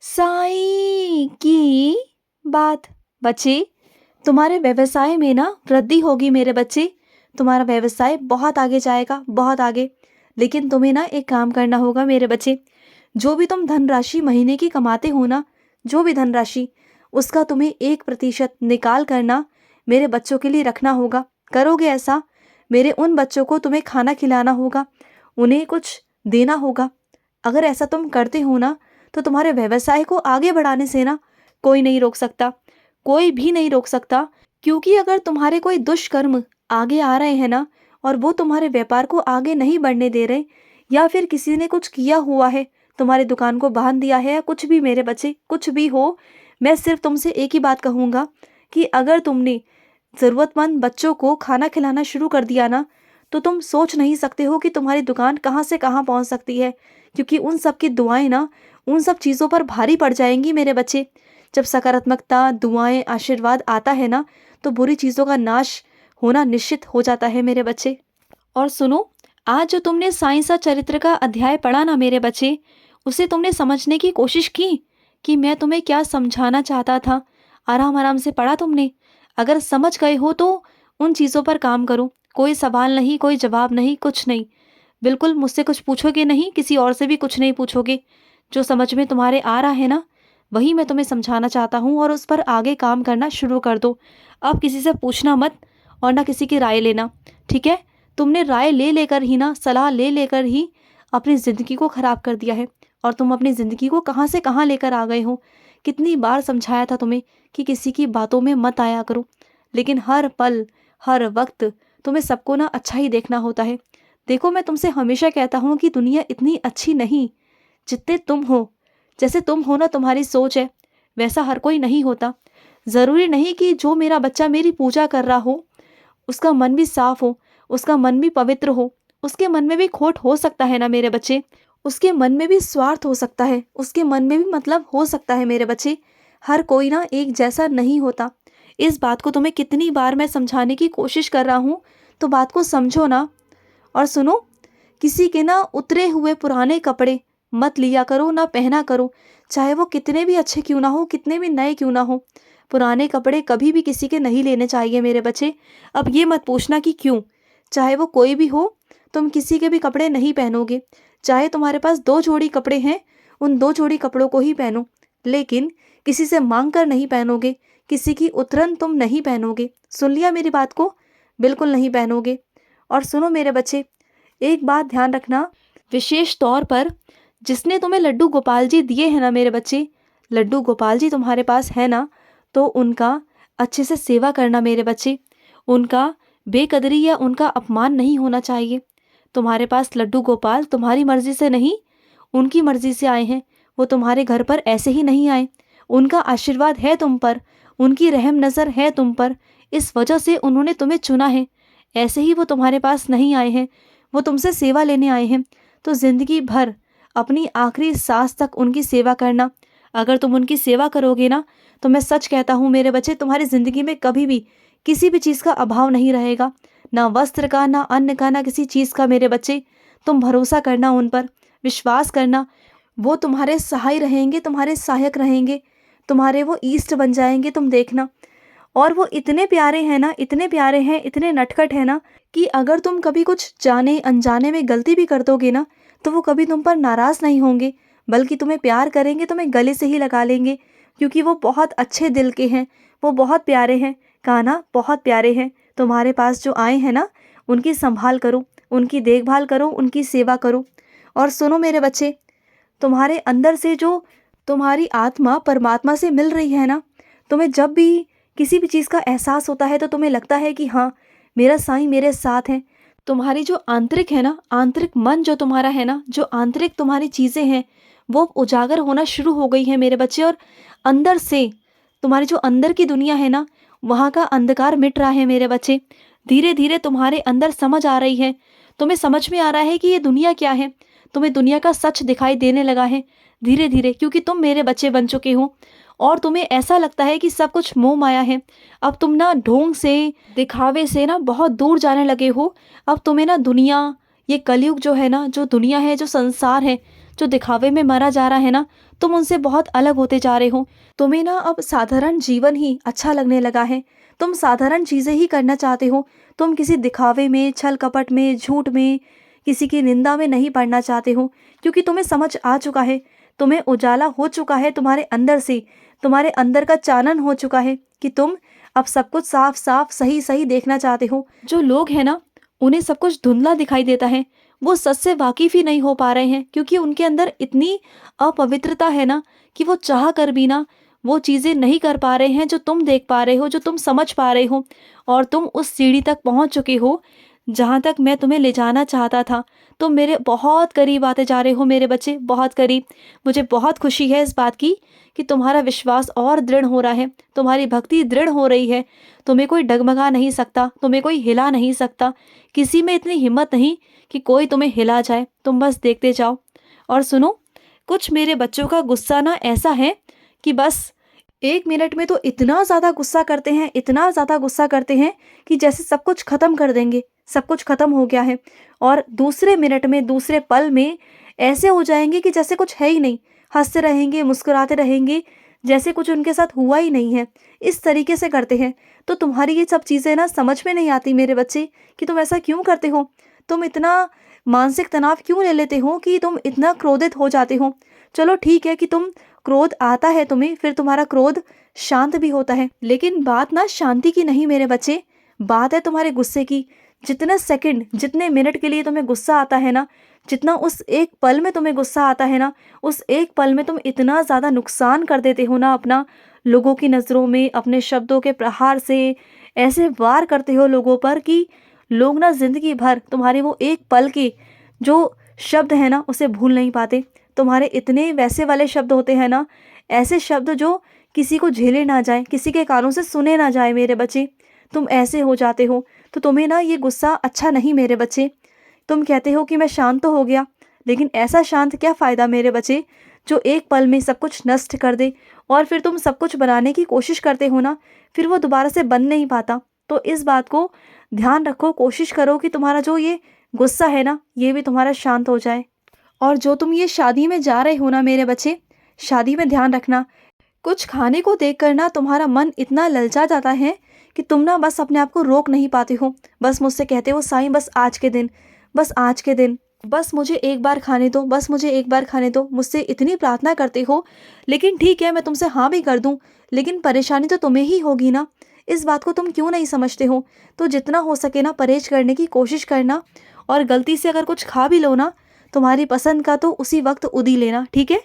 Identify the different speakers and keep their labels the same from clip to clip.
Speaker 1: साईं की बात। बच्चे, तुम्हारे व्यवसाय में ना वृद्धि होगी मेरे बच्चे। तुम्हारा व्यवसाय बहुत आगे जाएगा, बहुत आगे। लेकिन तुम्हें ना एक काम करना होगा मेरे बच्चे। जो भी तुम धनराशि महीने की कमाते हो ना, जो भी धनराशि, उसका तुम्हें 1% निकाल करना मेरे बच्चों के लिए रखना होगा। करोगे ऐसा? मेरे उन बच्चों को तुम्हें खाना खिलाना होगा, उन्हें कुछ देना होगा। अगर ऐसा तुम करते हो ना, तो तुम्हारे व्यवसाय को आगे बढ़ाने से ना कोई नहीं रोक सकता, कोई भी नहीं रोक सकता। क्योंकि अगर तुम्हारे कोई दुष्कर्म आगे आ रहे हैं ना, और वो तुम्हारे व्यापार को आगे नहीं बढ़ने दे रहे, या फिर किसी ने कुछ किया हुआ है, तुम्हारी दुकान को बांध दिया है, या कुछ भी मेरे बच्चे, कुछ भी हो, मैं सिर्फ तुमसे एक ही बात कहूँगा कि अगर तुमने ज़रूरतमंद बच्चों को खाना खिलाना शुरू कर दिया ना, तो तुम सोच नहीं सकते हो कि तुम्हारी दुकान कहाँ से कहाँ पहुँच सकती है। क्योंकि उन सब की दुआएं ना उन सब चीज़ों पर भारी पड़ जाएंगी मेरे बच्चे। जब सकारात्मकता, दुआएं, आशीर्वाद आता है ना, तो बुरी चीज़ों का नाश होना निश्चित हो जाता है मेरे बच्चे। और सुनो, आज जो तुमने साइंस चरित्र का अध्याय पढ़ा ना मेरे बच्चे, उसे तुमने समझने की कोशिश की कि मैं तुम्हें क्या समझाना चाहता था? आराम आराम से पढ़ा तुमने? अगर समझ गए हो तो उन चीज़ों पर काम करो। कोई सवाल नहीं, कोई जवाब नहीं, कुछ नहीं। बिल्कुल मुझसे कुछ पूछोगे नहीं, किसी और से भी कुछ नहीं पूछोगे। जो समझ में तुम्हारे आ रहा है ना, वही मैं तुम्हें समझाना चाहता हूँ, और उस पर आगे काम करना शुरू कर दो। अब किसी से पूछना मत, और ना किसी की राय लेना, ठीक है? तुमने राय ले लेकर ही ना, सलाह ले लेकर ही अपनी ज़िंदगी को ख़राब कर दिया है। और तुम अपनी ज़िंदगी को कहाँ से कहाँ लेकर आ गए हो। कितनी बार समझाया था तुम्हें कि किसी की बातों में मत आया करो, लेकिन हर पल, हर वक्त तुम्हें सबको ना अच्छा ही देखना होता है। देखो, मैं तुमसे हमेशा कहता हूँ कि दुनिया इतनी अच्छी नहीं जितने तुम हो। जैसे तुम हो ना, तुम्हारी सोच है, वैसा हर कोई नहीं होता। ज़रूरी नहीं कि जो मेरा बच्चा मेरी पूजा कर रहा हो, उसका मन भी साफ हो, उसका मन भी पवित्र हो। उसके मन में भी खोट हो सकता है ना मेरे बच्चे। उसके मन में भी स्वार्थ हो सकता है, उसके मन में भी मतलब हो सकता है मेरे बच्चे। हर कोई ना एक जैसा नहीं होता। इस बात को तुम्हें कितनी बार मैं समझाने की कोशिश कर रहा हूँ, तो बात को समझो ना। और सुनो, किसी के ना उतरे हुए पुराने कपड़े मत लिया करो, ना पहना करो। चाहे वो कितने भी अच्छे क्यों ना हो, कितने भी नए क्यों ना हो। पुराने कपड़े कभी भी किसी के नहीं लेने चाहिए मेरे बच्चे। अब ये मत पूछना कि क्यों। चाहे वो कोई भी हो, तुम किसी के भी कपड़े नहीं पहनोगे। चाहे तुम्हारे पास 2 जोड़ी कपड़े हैं, उन 2 जोड़ी कपड़ों को ही पहनो। लेकिन किसी से मांग कर नहीं पहनोगे, किसी की उतरन तुम नहीं पहनोगे। सुन लिया मेरी बात को? बिल्कुल नहीं पहनोगे। और सुनो मेरे बच्चे, एक बात ध्यान रखना, विशेष तौर पर जिसने तुम्हें लड्डू गोपाल जी दिए हैं ना मेरे बच्चे, लड्डू गोपाल जी तुम्हारे पास है ना, तो उनका अच्छे से सेवा करना मेरे बच्चे। उनका बेकदरी या उनका अपमान नहीं होना चाहिए। तुम्हारे पास लड्डू गोपाल तुम्हारी मर्जी से नहीं, उनकी मर्जी से आए हैं। वो तुम्हारे घर पर ऐसे ही नहीं आए। उनका आशीर्वाद है तुम पर, उनकी रहम नज़र है तुम पर। इस वजह से उन्होंने तुम्हें चुना है। ऐसे ही वो तुम्हारे पास नहीं आए हैं, वो तुमसे सेवा लेने आए हैं। तो ज़िंदगी भर अपनी आखिरी सांस तक उनकी सेवा करना। अगर तुम उनकी सेवा करोगे ना, तो मैं सच कहता हूँ मेरे बच्चे, तुम्हारी ज़िंदगी में कभी भी किसी भी चीज़ का अभाव नहीं रहेगा। ना वस्त्र का, ना अन्न का, ना किसी चीज़ का मेरे बच्चे। तुम भरोसा करना उन पर, विश्वास करना। वो तुम्हारे सहाय रहेंगे, तुम्हारे सहायक रहेंगे, तुम्हारे वो ईष्ट बन जाएंगे, तुम देखना। और वो इतने प्यारे हैं ना, इतने प्यारे हैं, इतने नटखट है ना, कि अगर तुम कभी कुछ जाने अनजाने में गलती भी कर दोगे ना, तो वो कभी तुम पर नाराज़ नहीं होंगे, बल्कि तुम्हें प्यार करेंगे, तुम्हें गले से ही लगा लेंगे। क्योंकि वो बहुत अच्छे दिल के हैं, वो बहुत प्यारे हैं। कान्हा बहुत प्यारे हैं। तुम्हारे पास जो आए हैं ना, उनकी संभाल करो, उनकी देखभाल करो, उनकी सेवा करो। और सुनो मेरे बच्चे, तुम्हारे अंदर से जो तुम्हारी आत्मा परमात्मा से मिल रही है ना, तुम्हें जब भी किसी भी चीज़ का एहसास होता है, तो तुम्हें लगता है कि हाँ, मेरा साईं मेरे साथ है। तुम्हारी जो आंतरिक है ना, आंतरिक मन जो तुम्हारा है ना, जो आंतरिक तुम्हारी चीज़ें हैं, वो उजागर होना शुरू हो गई है मेरे बच्चे। और अंदर से तुम्हारी जो अंदर की दुनिया है ना, वहाँ का अंधकार मिट रहा है मेरे बच्चे। धीरे धीरे तुम्हारे अंदर समझ आ रही है, तुम्हें समझ में आ रहा है कि ये दुनिया क्या है। तुम्हें दुनिया का सच दिखाई देने लगा है धीरे धीरे, क्योंकि तुम मेरे बच्चे बन चुके हो। और तुम्हें ऐसा लगता है कि सब कुछ मोह माया है। अब तुम ना ढोंग से, दिखावे से ना बहुत दूर जाने लगे हो। अब तुम्हें ना दुनिया, ये कलयुग जो है ना, जो दुनिया है, जो संसार है, जो दिखावे में मरा जा रहा है ना, तुम उनसे बहुत अलग होते जा रहे हो। तुम्हें ना अब साधारण जीवन ही अच्छा लगने लगा है। तुम साधारण चीज़ें ही करना चाहते हो। तुम किसी दिखावे में, छल कपट में, झूठ में, किसी की निंदा में नहीं पड़ना चाहते हो, क्योंकि तुम्हें समझ आ चुका है, तुम्हें उजाला हो चुका है तुम्हारे अंदर से, तुम्हारे अंदर का चानन हो चुका है कि तुम अब सब कुछ साफ साफ सही सही देखना चाहते हो। जो लोग हैं ना, उन्हें सब कुछ धुंधला दिखाई देता है। वो सच से वाकिफ ही नहीं हो पा रहे हैं, क्योंकि उनके अंदर इतनी अपवित्रता है ना कि वो चाह कर भी ना वो चीज़ें नहीं कर पा रहे हैं जो तुम देख पा रहे हो, जो तुम समझ पा रहे हो। और तुम उस सीढ़ी तक पहुंच चुके हो जहां तक मैं तुम्हें ले जाना चाहता था। तुम मेरे बहुत करीब आते जा रहे हो मेरे बच्चे, बहुत करीब। मुझे बहुत खुशी है इस बात की कि तुम्हारा विश्वास और दृढ़ हो रहा है, तुम्हारी भक्ति दृढ़ हो रही है। तुम्हें कोई डगमगा नहीं सकता, तुम्हें कोई हिला नहीं सकता। किसी में इतनी हिम्मत नहीं कि कोई तुम्हें हिला जाए। तुम बस देखते जाओ। और सुनो, कुछ मेरे बच्चों का गुस्सा ना ऐसा है कि बस 1 मिनट में तो इतना ज़्यादा गुस्सा करते हैं, इतना ज़्यादा गुस्सा करते हैं कि जैसे सब कुछ ख़त्म कर देंगे, सब कुछ ख़त्म हो गया है। और दूसरे मिनट में, दूसरे पल में ऐसे हो जाएंगे कि जैसे कुछ है ही नहीं। हंसते रहेंगे, मुस्कुराते रहेंगे, जैसे कुछ उनके साथ हुआ ही नहीं है। इस तरीके से करते हैं। तो तुम्हारी ये सब चीज़ें ना समझ में नहीं आती मेरे बच्चे कि तुम ऐसा क्यों करते हो। तुम इतना मानसिक तनाव क्यों ले लेते हो कि तुम इतना क्रोधित हो जाते हो। चलो ठीक है कि तुम क्रोध आता है तुम्हें, फिर तुम्हारा क्रोध शांत भी होता है, लेकिन बात ना शांति की नहीं मेरे बच्चे, बात है तुम्हारे गुस्से की। जितने सेकंड, जितने मिनट के लिए तुम्हें गुस्सा आता है ना, जितना उस एक पल में तुम्हें गुस्सा आता है ना, उस एक पल में तुम इतना ज़्यादा नुकसान कर देते हो ना अपना, लोगों की नज़रों में, अपने शब्दों के प्रहार से ऐसे वार करते हो लोगों पर कि लोग ना ज़िंदगी भर तुम्हारे वो एक पल के जो शब्द है ना उसे भूल नहीं पाते। तुम्हारे इतने वैसे वाले शब्द होते हैं ना, ऐसे शब्द जो किसी को झेले ना जाए, किसी के कानों से सुने ना जाए मेरे बच्चे। तुम ऐसे हो जाते हो, तो तुम्हें ना ये गुस्सा अच्छा नहीं मेरे बच्चे। तुम कहते हो कि मैं शांत तो हो गया, लेकिन ऐसा शांत क्या फ़ायदा मेरे बच्चे जो एक पल में सब कुछ नष्ट कर दे। और फिर तुम सब कुछ बनाने की कोशिश करते हो ना, फिर वो दोबारा से बन नहीं पाता। तो इस बात को ध्यान रखो, कोशिश करो कि तुम्हारा जो ये गुस्सा है ना, ये भी तुम्हारा शांत हो जाए। और जो तुम ये शादी में जा रहे हो ना मेरे बच्चे, शादी में ध्यान रखना, कुछ खाने को देख कर ना तुम्हारा मन इतना ललचा जाता है कि तुम ना बस अपने आप को रोक नहीं पाते हो। बस मुझसे कहते हो साईं बस आज के दिन, बस आज के दिन, बस मुझे एक बार खाने दो, बस मुझे एक बार खाने दो। मुझसे इतनी प्रार्थना करते हो, लेकिन ठीक है मैं तुमसे हाँ भी कर दूँ, लेकिन परेशानी तो तुम्हें ही होगी ना। इस बात को तुम क्यों नहीं समझते हो। तो जितना हो सके ना परहेज करने की कोशिश करना, और गलती से अगर कुछ खा भी लो ना तुम्हारी पसंद का, तो उसी वक्त उदी लेना, ठीक है।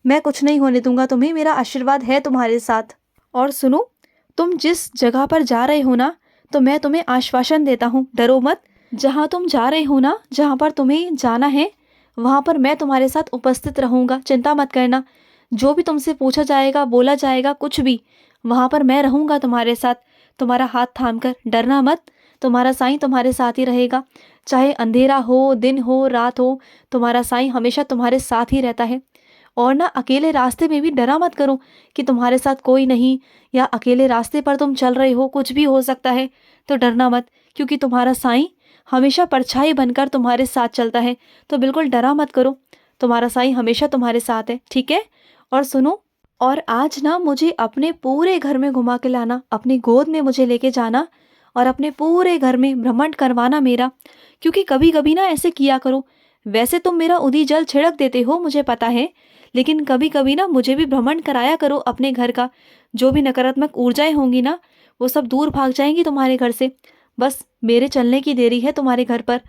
Speaker 1: मैं कुछ नहीं होने दूंगा तुम्हें, मेरा आशीर्वाद है तुम्हारे साथ। और सुनो, तुम जिस जगह पर जा रहे हो ना, तो मैं तुम्हें आश्वासन देता हूँ, डरो मत। जहाँ तुम जा रहे हो ना, जहाँ पर तुम्हें जाना है, वहाँ पर मैं तुम्हारे साथ उपस्थित रहूँगा, चिंता मत करना। जो भी तुमसे पूछा जाएगा, बोला जाएगा, कुछ भी, वहाँ पर मैं रहूँगा तुम्हारे साथ, तुम्हारा हाथ थाम कर। डरना मत, तुम्हारा साईं तुम्हारे साथ ही रहेगा। चाहे अंधेरा हो, दिन हो, रात हो, तुम्हारा साईं हमेशा तुम्हारे साथ ही रहता है। और ना अकेले रास्ते में भी डरा मत करो कि तुम्हारे साथ कोई नहीं, या अकेले रास्ते पर तुम चल रहे हो, कुछ भी हो सकता है। तो डरना मत, क्योंकि तुम्हारा साईं हमेशा परछाई बनकर तुम्हारे साथ चलता है। तो बिल्कुल डरा मत करो, तुम्हारा साईं हमेशा तुम्हारे साथ है, ठीक है। और सुनो, और आज ना मुझे अपने पूरे घर में घुमा के लाना, अपनी गोद में मुझे लेके जाना, और अपने पूरे घर में भ्रमण करवाना मेरा। क्योंकि कभी कभी ना ऐसे किया करो। वैसे तुम मेरा उदी जल छिड़क देते हो, मुझे पता है, लेकिन कभी कभी ना मुझे भी भ्रमण कराया करो अपने घर का। जो भी नकारात्मक ऊर्जाएं होंगी ना, वो सब दूर भाग जाएंगी तुम्हारे घर से। बस मेरे चलने की देरी है तुम्हारे घर पर,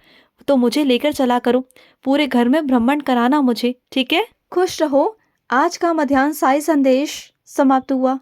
Speaker 1: तो मुझे लेकर चला करो, पूरे घर में भ्रमण कराना मुझे, ठीक है। खुश रहो। आज का मध्याह्न साई संदेश समाप्त हुआ।